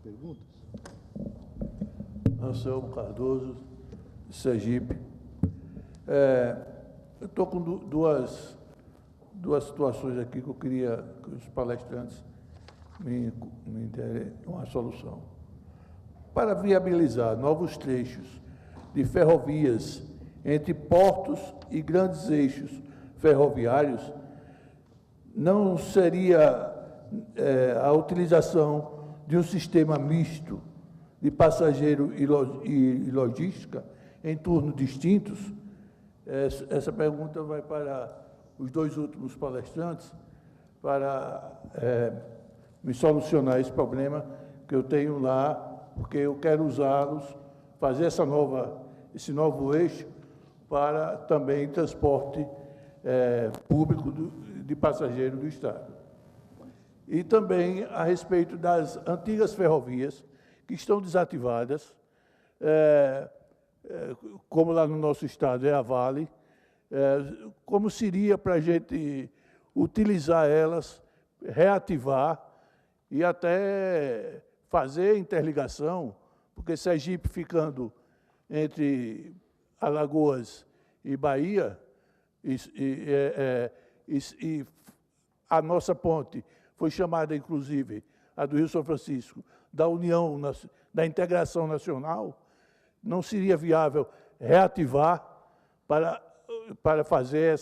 perguntas. Anselmo Cardoso, de Sergipe. Eu estou com duas situações aqui que eu queria que os palestrantes me derem uma solução. Para viabilizar novos trechos de ferrovias entre portos e grandes eixos ferroviários, não seria a utilização de um sistema misto de passageiro e logística em turnos distintos? Essa pergunta vai para os dois últimos palestrantes, para me solucionar esse problema que eu tenho lá, porque eu quero usá-los, fazer esse novo eixo para também transporte público de passageiro do Estado. E também a respeito das antigas ferrovias que estão desativadas, como lá no nosso Estado é a Vale, como seria para a gente utilizar elas, reativar e até fazer interligação, porque Sergipe ficando entre Alagoas e Bahia, e a nossa ponte foi chamada, inclusive, a do Rio São Francisco, da União, da Integração Nacional, não seria viável reativar para fazer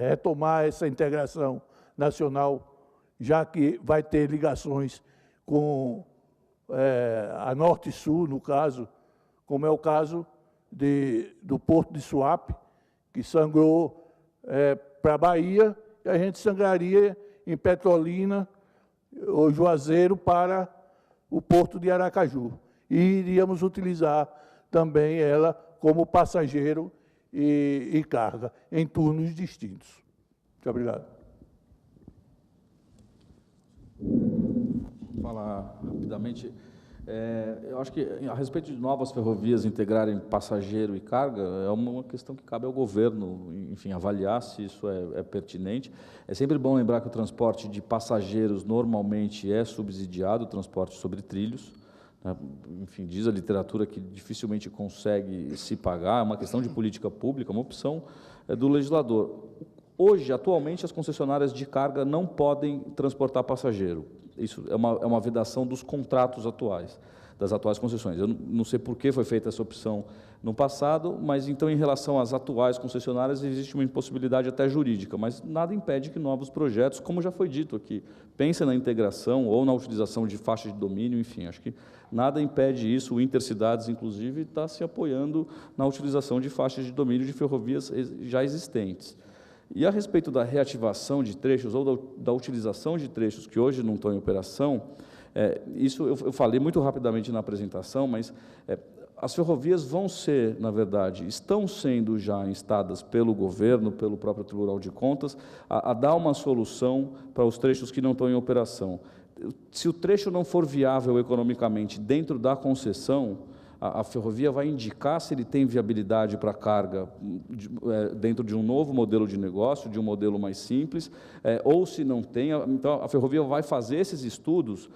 retomar essa integração nacional, já que vai ter ligações com a Norte e Sul, no caso, como é o caso do Porto de Suape, que sangrou para a Bahia, e a gente sangraria em Petrolina ou Juazeiro para o Porto de Aracaju. E iríamos utilizar também ela como passageiro e carga, em turnos distintos. Muito obrigado. Vou falar rapidamente. Eu acho que, a respeito de novas ferrovias integrarem passageiro e carga, é uma questão que cabe ao governo, enfim, avaliar se isso é pertinente. É sempre bom lembrar que o transporte de passageiros normalmente é subsidiado, o transporte sobre trilhos. Enfim, diz a literatura que dificilmente consegue se pagar, é uma questão de política pública, uma opção do legislador. Hoje, atualmente, as concessionárias de carga não podem transportar passageiro. Isso é uma vedação dos contratos atuais, das atuais concessões. Eu não sei por que foi feita essa opção no passado, mas, então, em relação às atuais concessionárias, existe uma impossibilidade até jurídica, mas nada impede que novos projetos, como já foi dito aqui, pensem na integração ou na utilização de faixa de domínio, enfim, acho que nada impede isso. O Intercidades, inclusive, está se apoiando na utilização de faixas de domínio de ferrovias já existentes. E a respeito da reativação de trechos ou da utilização de trechos que hoje não estão em operação, isso eu falei muito rapidamente na apresentação, mas as ferrovias vão ser, na verdade, estão sendo já instadas pelo governo, pelo próprio Tribunal de Contas, a dar uma solução para os trechos que não estão em operação. Se o trecho não for viável economicamente dentro da concessão, a ferrovia vai indicar se ele tem viabilidade para carga dentro de um novo modelo de negócio, de um modelo mais simples, ou se não tem, então a ferrovia vai fazer esses estudos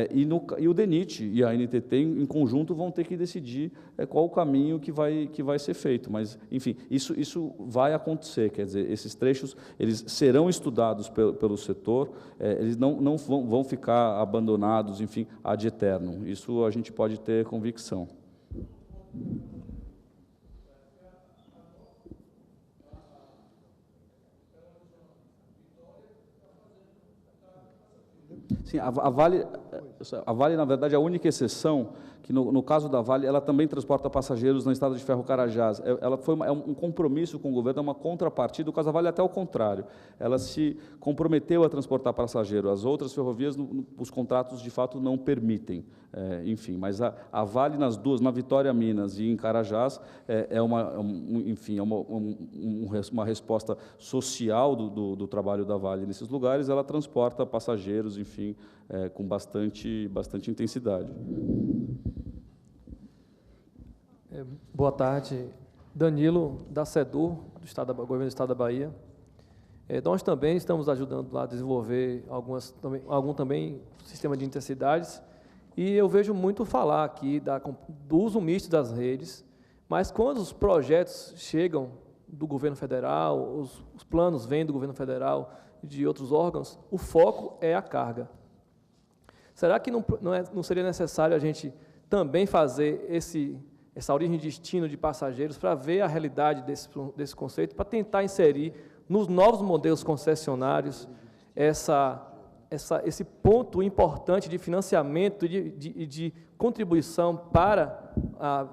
e o DENIT e a ANTT em conjunto vão ter que decidir qual o caminho que vai ser feito. Mas, enfim, isso vai acontecer, quer dizer, esses trechos eles serão estudados pelo setor, eles não vão ficar abandonados, enfim, ad eternum. Isso a gente pode ter convicção. Sim, a Vale, na verdade, é a única exceção que, no caso da Vale, ela também transporta passageiros na estrada de ferro Carajás. Ela foi um compromisso com o governo, é uma contrapartida. O caso da Vale é até o contrário. Ela se comprometeu a transportar passageiro. As outras ferrovias, os contratos, de fato, não permitem. Enfim, mas a Vale nas duas, na Vitória Minas e em Carajás, uma resposta social do trabalho da Vale nesses lugares. Ela transporta passageiros, enfim, com bastante intensidade. Boa tarde, Danilo, da SEDUR, do Governo do Estado da Bahia. Nós também estamos ajudando lá a desenvolver algum também sistema de intercidades, E eu vejo muito falar aqui do uso misto das redes, mas quando os projetos chegam do governo federal, os planos vêm do governo federal e de outros órgãos, o foco é a carga. Será que não seria necessário a gente também fazer essa origem de destino de passageiros para ver a realidade desse conceito, para tentar inserir nos novos modelos concessionários esse ponto importante de financiamento e de contribuição para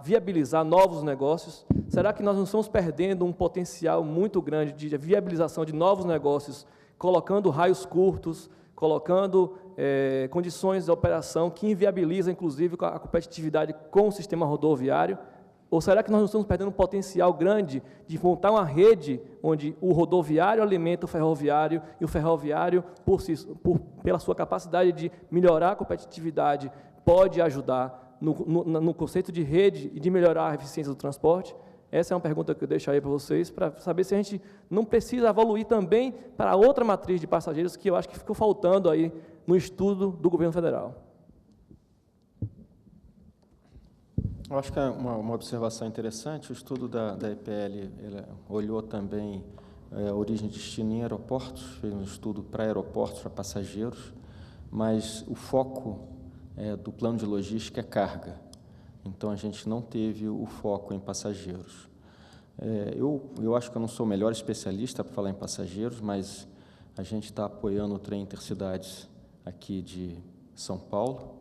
viabilizar novos negócios? Será que nós não estamos perdendo um potencial muito grande de viabilização de novos negócios, colocando raios curtos, colocando condições de operação que inviabilizam, inclusive, a competitividade com o sistema rodoviário? Ou será que nós não estamos perdendo um potencial grande de montar uma rede onde o rodoviário alimenta o ferroviário e o ferroviário, pela sua capacidade de melhorar a competitividade, pode ajudar no conceito de rede e de melhorar a eficiência do transporte? Essa é uma pergunta que eu deixo aí para vocês, para saber se a gente não precisa evoluir também para outra matriz de passageiros que eu acho que ficou faltando aí no estudo do governo federal. Eu acho que é uma observação interessante. O estudo da EPL olhou também a origem e destino em aeroportos, fez um estudo para aeroportos, para passageiros, mas o foco do plano de logística é carga. Então, a gente não teve o foco em passageiros. Eu acho que eu não sou o melhor especialista para falar em passageiros, mas a gente está apoiando o trem Intercidades aqui de São Paulo.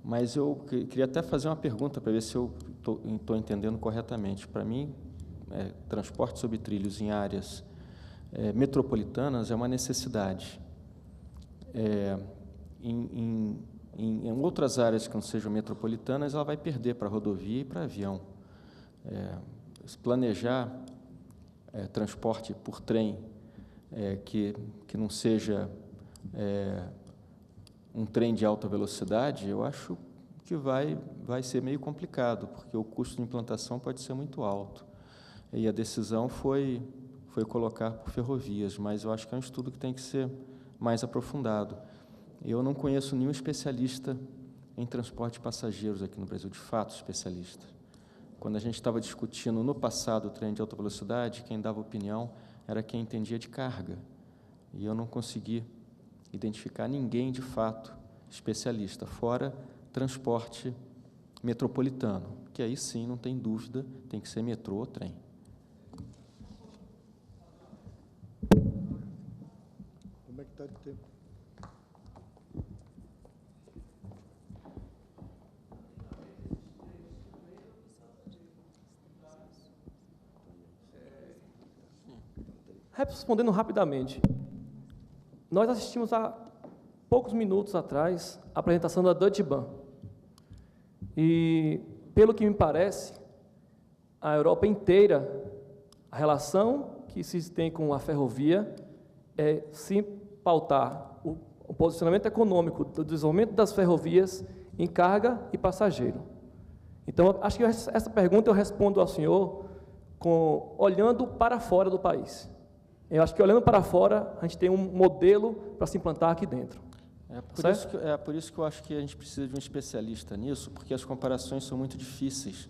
Mas eu queria até fazer uma pergunta para ver se eu estou entendendo corretamente. Para mim, transporte sobre trilhos em áreas metropolitanas é uma necessidade. Em outras áreas que não sejam metropolitanas, ela vai perder para rodovia e para avião. Se planejar transporte por trem que não seja um trem de alta velocidade, eu acho que vai ser meio complicado, porque o custo de implantação pode ser muito alto. E a decisão foi colocar por ferrovias, mas eu acho que é um estudo que tem que ser mais aprofundado. Eu não conheço nenhum especialista em transporte de passageiros aqui no Brasil, de fato especialista. Quando a gente estava discutindo no passado o trem de alta velocidade, quem dava opinião era quem entendia de carga. E eu não consegui identificar ninguém de fato especialista, fora transporte metropolitano, que aí sim, não tem dúvida, tem que ser metrô ou trem. Como é que está de tempo? Respondendo rapidamente, nós assistimos há poucos minutos atrás a apresentação da Deutsche Bahn. E, pelo que me parece, a Europa inteira, a relação que se tem com a ferrovia é sim pautar o posicionamento econômico do desenvolvimento das ferrovias em carga e passageiro. Então, acho que essa pergunta eu respondo ao senhor olhando para fora do país. Eu acho que, olhando para fora, a gente tem um modelo para se implantar aqui dentro. Por isso que eu acho que a gente precisa de um especialista nisso, porque as comparações são muito difíceis.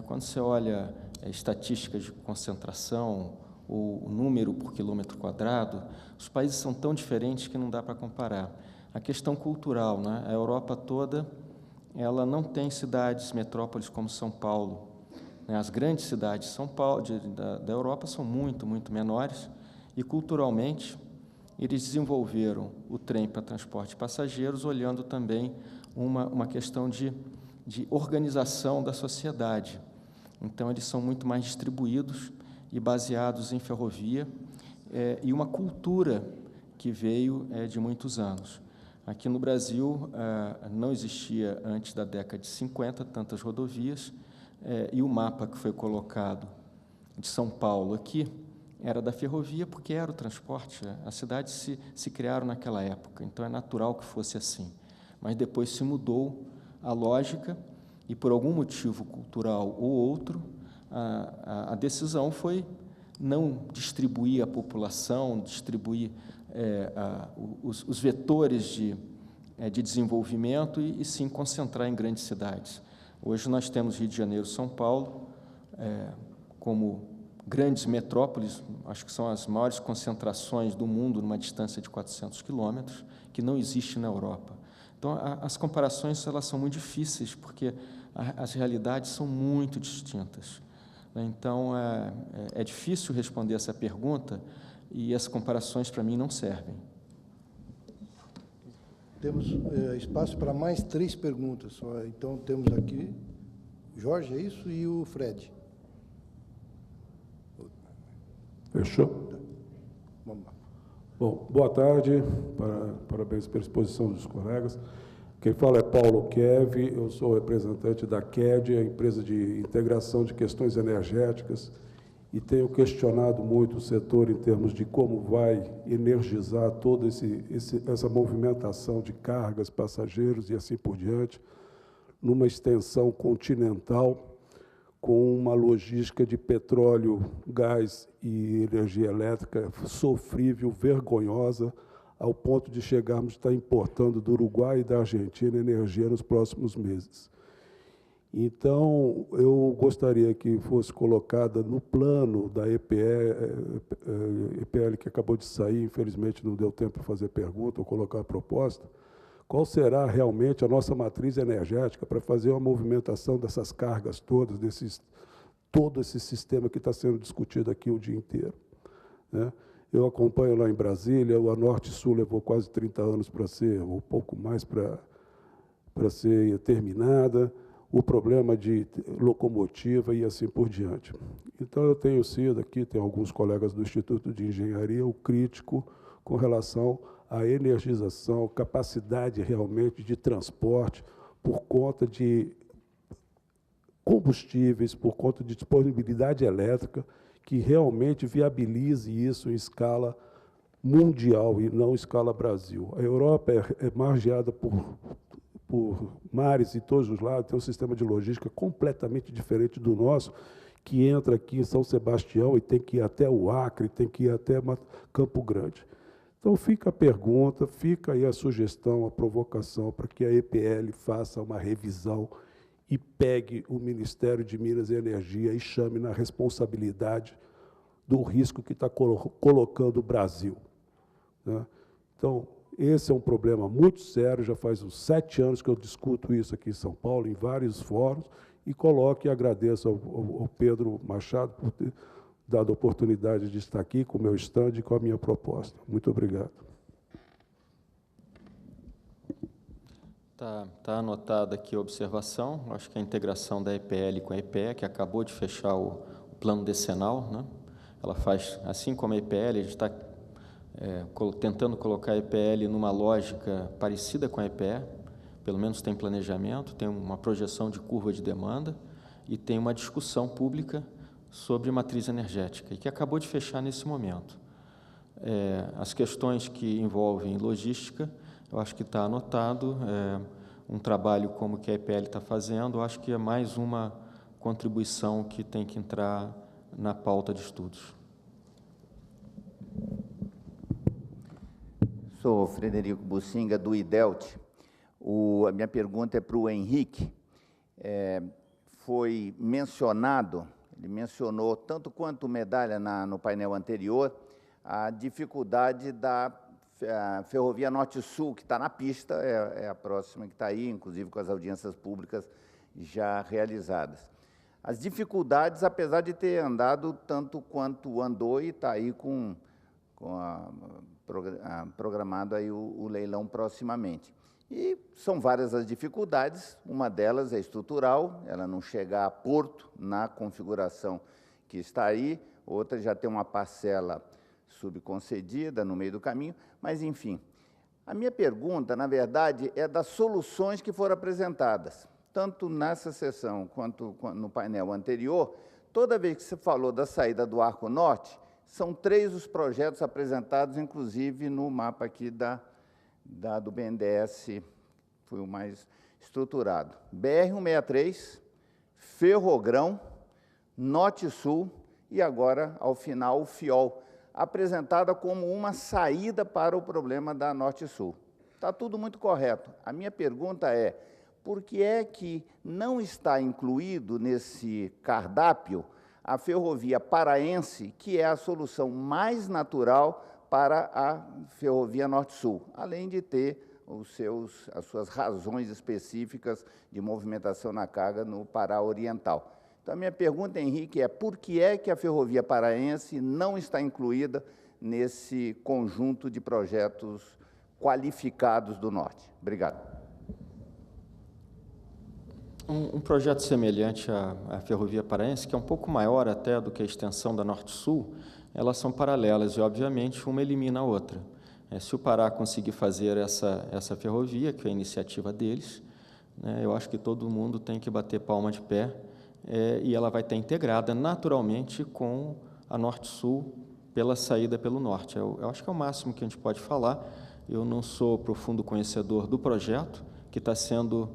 Quando você olha estatísticas de concentração, o número por quilômetro quadrado, os países são tão diferentes que não dá para comparar. A questão cultural, né? A Europa toda, ela não tem cidades, metrópoles como São Paulo. As grandes cidades de São Paulo, da Europa são muito, muito menores e, culturalmente, eles desenvolveram o trem para transporte de passageiros, olhando também uma questão de organização da sociedade. Então, eles são muito mais distribuídos e baseados em ferrovia e uma cultura que veio de muitos anos. Aqui no Brasil, não existia, antes da década de 50, tantas rodovias, e o mapa que foi colocado de São Paulo aqui era da ferrovia, porque era o transporte. As cidades se criaram naquela época, então é natural que fosse assim. Mas depois se mudou a lógica e, por algum motivo cultural ou outro, a decisão foi não distribuir a população, distribuir os vetores de desenvolvimento e sim concentrar em grandes cidades. Hoje nós temos Rio de Janeiro e São Paulo como grandes metrópoles, acho que são as maiores concentrações do mundo numa distância de 400 quilômetros, que não existe na Europa. Então, as comparações elas são muito difíceis, porque as realidades são muito distintas. Então, é difícil responder essa pergunta e as comparações, para mim, não servem. Temos espaço para mais 3 perguntas. Então, temos aqui o Jorge, é isso? E o Fred. Fechou? Vamos lá. Bom, boa tarde, parabéns pela exposição dos colegas. Quem fala é Paulo Kev, eu sou representante da QED, a empresa de integração de questões energéticas, e tenho questionado muito o setor em termos de como vai energizar toda essa movimentação de cargas, passageiros e assim por diante, numa extensão continental, com uma logística de petróleo, gás e energia elétrica sofrível, vergonhosa, ao ponto de chegarmos a estar importando do Uruguai e da Argentina energia nos próximos meses. Então, eu gostaria que fosse colocada no plano da EPL, que acabou de sair, infelizmente não deu tempo para fazer pergunta ou colocar a proposta, qual será realmente a nossa matriz energética para fazer uma movimentação dessas cargas todas, todo esse sistema que está sendo discutido aqui o dia inteiro, né? Eu acompanho lá em Brasília, a Norte-Sul levou quase 30 anos para ser, ou pouco mais, para ser terminada, o problema de locomotiva e assim por diante. Então, eu tenho sido aqui, tem alguns colegas do Instituto de Engenharia, o crítico com relação à energização, capacidade realmente de transporte, por conta de combustíveis, por conta de disponibilidade elétrica, que realmente viabilize isso em escala mundial e não em escala Brasil. A Europa é margeada por mares em todos os lados, tem um sistema de logística completamente diferente do nosso, que entra aqui em São Sebastião e tem que ir até o Acre, tem que ir até Campo Grande. Então, fica a pergunta, fica aí a sugestão, a provocação para que a EPL faça uma revisão e pegue o Ministério de Minas e Energia e chame na responsabilidade do risco que está colocando o Brasil, né? Então, esse é um problema muito sério, já faz uns 7 anos que eu discuto isso aqui em São Paulo, em vários fóruns, e coloco e agradeço ao Pedro Machado por ter dado a oportunidade de estar aqui com o meu stand e com a minha proposta. Muito obrigado. Tá anotada aqui a observação. Acho que a integração da EPL com a EPE, que acabou de fechar o plano decenal, né? Ela faz, assim como a EPL, a gente está tentando colocar a EPL numa lógica parecida com a EPE, pelo menos tem planejamento, tem uma projeção de curva de demanda e tem uma discussão pública sobre matriz energética, e que acabou de fechar nesse momento. As questões que envolvem logística, eu acho que está anotado, um trabalho como que a EPL está fazendo, eu acho que é mais uma contribuição que tem que entrar na pauta de estudos. Sou Frederico Bussinga, do IDELT. A minha pergunta é para o Henrique. Foi mencionado, ele mencionou, tanto quanto medalha no painel anterior, a dificuldade da Ferrovia Norte-Sul, que está na pista, é a próxima que está aí, inclusive com as audiências públicas já realizadas. As dificuldades, apesar de ter andado tanto quanto andou, e está aí programado aí o leilão proximamente. E são várias as dificuldades, uma delas é estrutural, ela não chega a porto na configuração que está aí, outra já tem uma parcela subconcedida no meio do caminho, mas, enfim. A minha pergunta, na verdade, é das soluções que foram apresentadas, tanto nessa sessão quanto no painel anterior. Toda vez que você falou da saída do Arco Norte, são 3 os projetos apresentados, inclusive no mapa aqui do BNDES, foi o mais estruturado. BR-163, Ferrogrão, Norte-Sul e agora, ao final, o FIOL, apresentada como uma saída para o problema da Norte-Sul. Está tudo muito correto. A minha pergunta é, por que é que não está incluído nesse cardápio a ferrovia paraense, que é a solução mais natural para a ferrovia Norte-Sul, além de ter as suas razões específicas de movimentação na carga no Pará Oriental. Então, a minha pergunta, Henrique, é por que é que a ferrovia paraense não está incluída nesse conjunto de projetos qualificados do Norte? Obrigado. Um projeto semelhante à ferrovia paraense, que é um pouco maior até do que a extensão da Norte-Sul, elas são paralelas e, obviamente, uma elimina a outra. Se o Pará conseguir fazer essa ferrovia, que é a iniciativa deles, né, eu acho que todo mundo tem que bater palma de pé, e ela vai estar integrada naturalmente com a Norte-Sul pela saída pelo Norte. Eu acho que é o máximo que a gente pode falar. Eu não sou profundo conhecedor do projeto que está sendo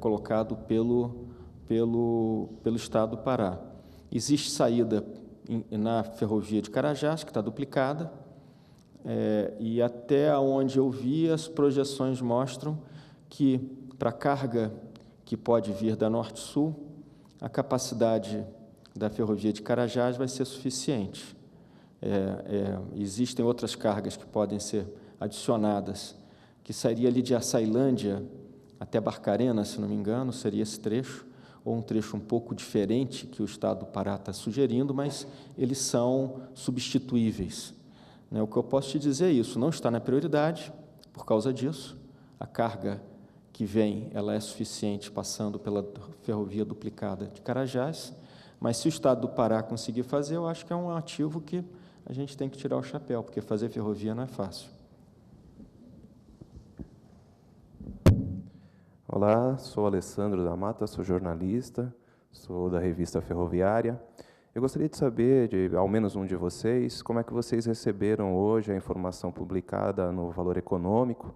colocado pelo Estado do Pará. Existe saída na ferrovia de Carajás, que está duplicada, e até onde eu vi, as projeções mostram que, para a carga que pode vir da Norte-Sul, a capacidade da ferrovia de Carajás vai ser suficiente. Existem outras cargas que podem ser adicionadas, que sairia ali de Açailândia até Barcarena, se não me engano, seria esse trecho, ou um trecho um pouco diferente que o Estado do Pará está sugerindo, mas eles são substituíveis. O que eu posso te dizer é isso, não está na prioridade, por causa disso, a carga que vem, ela é suficiente passando pela ferrovia duplicada de Carajás, mas se o Estado do Pará conseguir fazer, eu acho que é um ativo que a gente tem que tirar o chapéu, porque fazer ferrovia não é fácil. Olá, sou Alessandro da Mata, sou jornalista, sou da revista Ferroviária. Eu gostaria de saber, de ao menos um de vocês, como é que vocês receberam hoje a informação publicada no Valor Econômico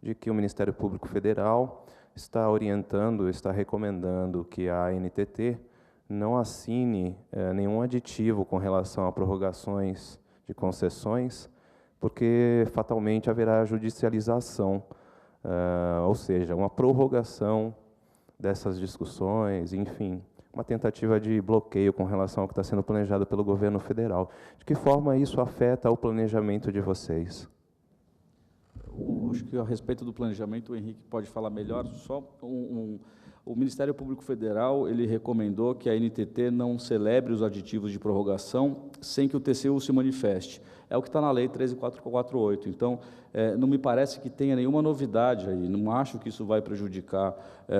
de que o Ministério Público Federal está orientando, está recomendando que a ANTT não assine nenhum aditivo com relação a prorrogações de concessões, porque fatalmente haverá judicialização, ou seja, uma prorrogação dessas discussões, enfim, uma tentativa de bloqueio com relação ao que está sendo planejado pelo governo federal. De que forma isso afeta o planejamento de vocês? Acho que a respeito do planejamento o Henrique pode falar melhor. Só o Ministério Público Federal ele recomendou que a ANTT não celebre os aditivos de prorrogação sem que o TCU se manifeste. É o que está na Lei 13.448. Então, não me parece que tenha nenhuma novidade aí. Não acho que isso vai prejudicar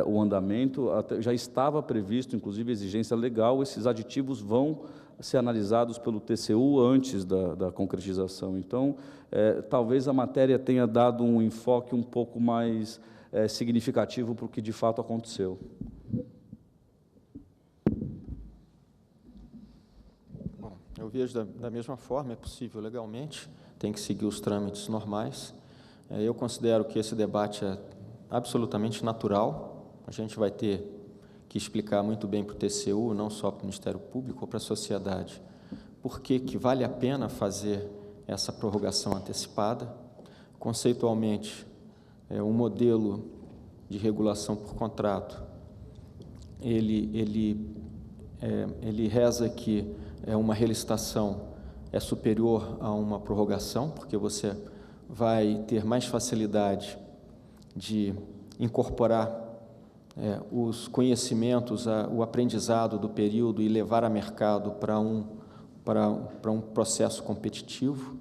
o andamento. Já estava previsto, inclusive, exigência legal. Esses aditivos vão ser analisados pelo TCU antes da concretização. Então, talvez a matéria tenha dado um enfoque um pouco mais significativo para o que de fato aconteceu. Bom, eu vejo da mesma forma, é possível legalmente, tem que seguir os trâmites normais. Eu considero que esse debate é absolutamente natural. A gente vai ter que explicar muito bem para o TCU, não só para o Ministério Público, ou para a sociedade, por que vale a pena fazer essa prorrogação antecipada. Conceitualmente, um modelo de regulação por contrato, ele reza que uma relicitação é superior a uma prorrogação, porque você vai ter mais facilidade de incorporar os conhecimentos, o aprendizado do período e levar a mercado para um processo competitivo.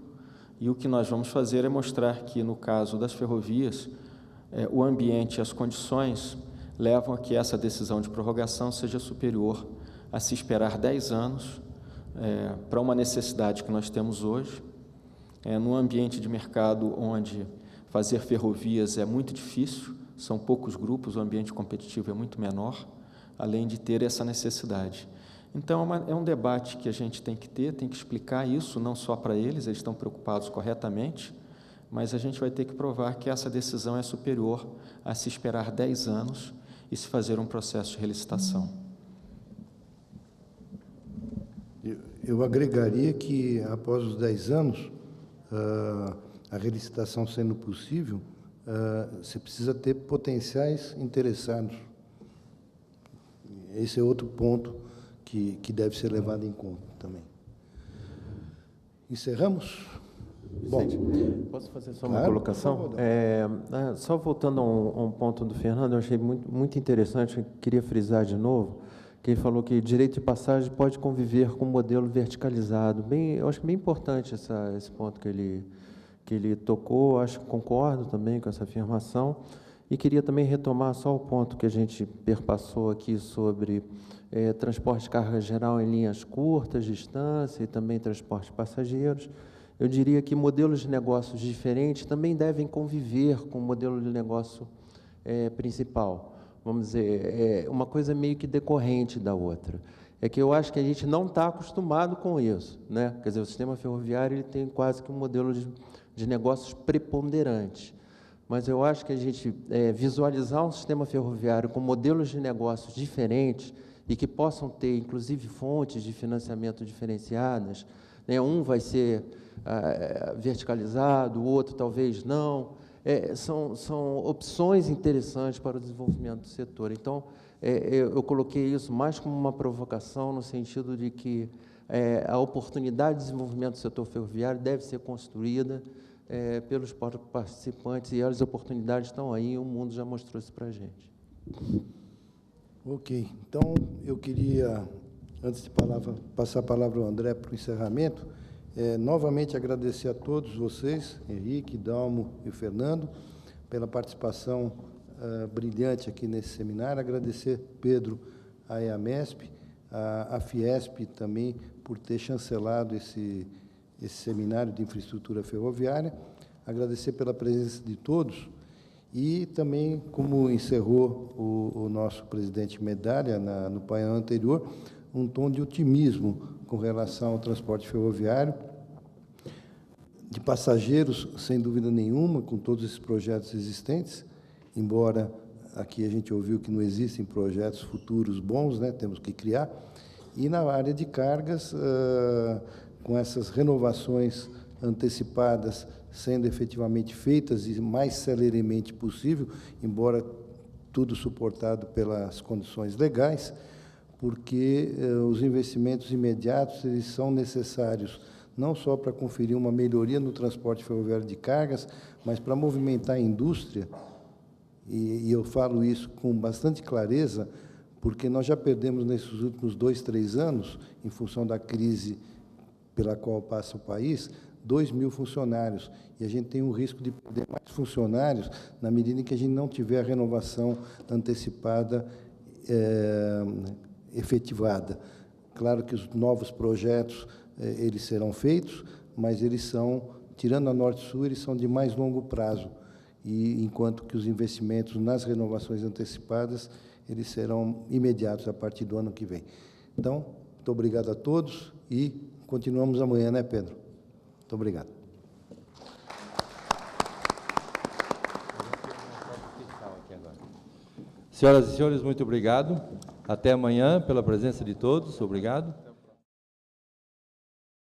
E o que nós vamos fazer é mostrar que, no caso das ferrovias, o ambiente e as condições levam a que essa decisão de prorrogação seja superior a se esperar 10 anos para uma necessidade que nós temos hoje, num ambiente de mercado onde fazer ferrovias é muito difícil, são poucos grupos, o ambiente competitivo é muito menor, além de ter essa necessidade. Então, é um debate que a gente tem que ter, tem que explicar isso, não só para eles estão preocupados corretamente, mas a gente vai ter que provar que essa decisão é superior a se esperar 10 anos e se fazer um processo de relicitação. Eu agregaria que, após os 10 anos, a relicitação sendo possível, você precisa ter potenciais interessados. Esse é outro ponto que deve ser levado em conta também. Encerramos? Vicente, posso fazer só uma Claro, colocação? por favor. Só voltando a um ponto do Fernando, eu achei muito interessante, eu queria frisar de novo, que ele falou que direito de passagem pode conviver com um modelo verticalizado. Eu acho bem importante esse ponto que ele tocou, acho que concordo também com essa afirmação, e queria também retomar só o ponto que a gente perpassou aqui sobre transporte de carga geral em linhas curtas, distância, e também transporte de passageiros. Eu diria que modelos de negócios diferentes também devem conviver com o modelo de negócio principal. Vamos dizer, uma coisa meio que decorrente da outra. É que eu acho que a gente não está acostumado com isso, né? Quer dizer, o sistema ferroviário ele tem quase que um modelo de negócios preponderante. Mas eu acho que a gente visualizar um sistema ferroviário com modelos de negócios diferentes e que possam ter, inclusive, fontes de financiamento diferenciadas, né? Um vai ser verticalizado, o outro talvez não. São opções interessantes para o desenvolvimento do setor. Então, eu coloquei isso mais como uma provocação, no sentido de que a oportunidade de desenvolvimento do setor ferroviário deve ser construída pelos participantes, e as oportunidades estão aí, o mundo já mostrou isso para a gente. Ok. Então, eu queria, antes de passar a palavra ao André para o encerramento, novamente agradecer a todos vocês, Henrique, Dalmo e o Fernando, pela participação brilhante aqui nesse seminário. Agradecer, Pedro, a EAMESP, a Fiesp também, por ter chancelado esse seminário de infraestrutura ferroviária. Agradecer pela presença de todos e também, como encerrou o nosso presidente Medalha no painel anterior, um tom de otimismo com relação ao transporte ferroviário, de passageiros, sem dúvida nenhuma, com todos esses projetos existentes, embora aqui a gente ouviu que não existem projetos futuros bons, né, temos que criar, e na área de cargas, com essas renovações antecipadas sendo efetivamente feitas e mais celeremente possível, embora tudo suportado pelas condições legais, porque os investimentos imediatos eles são necessários não só para conferir uma melhoria no transporte ferroviário de cargas, mas para movimentar a indústria, e eu falo isso com bastante clareza, porque nós já perdemos nesses últimos 2, 3 anos, em função da crise pela qual passa o país, 2.000 funcionários, e a gente tem um risco de perder mais funcionários na medida em que a gente não tiver a renovação antecipada efetivada. Claro que os novos projetos eles serão feitos, mas eles são, tirando a Norte-Sul, eles são de mais longo prazo, e enquanto que os investimentos nas renovações antecipadas, eles serão imediatos a partir do ano que vem. Então, muito obrigado a todos e continuamos amanhã, né, Pedro? Muito obrigado. Senhoras e senhores, muito obrigado. Até amanhã pela presença de todos. Obrigado.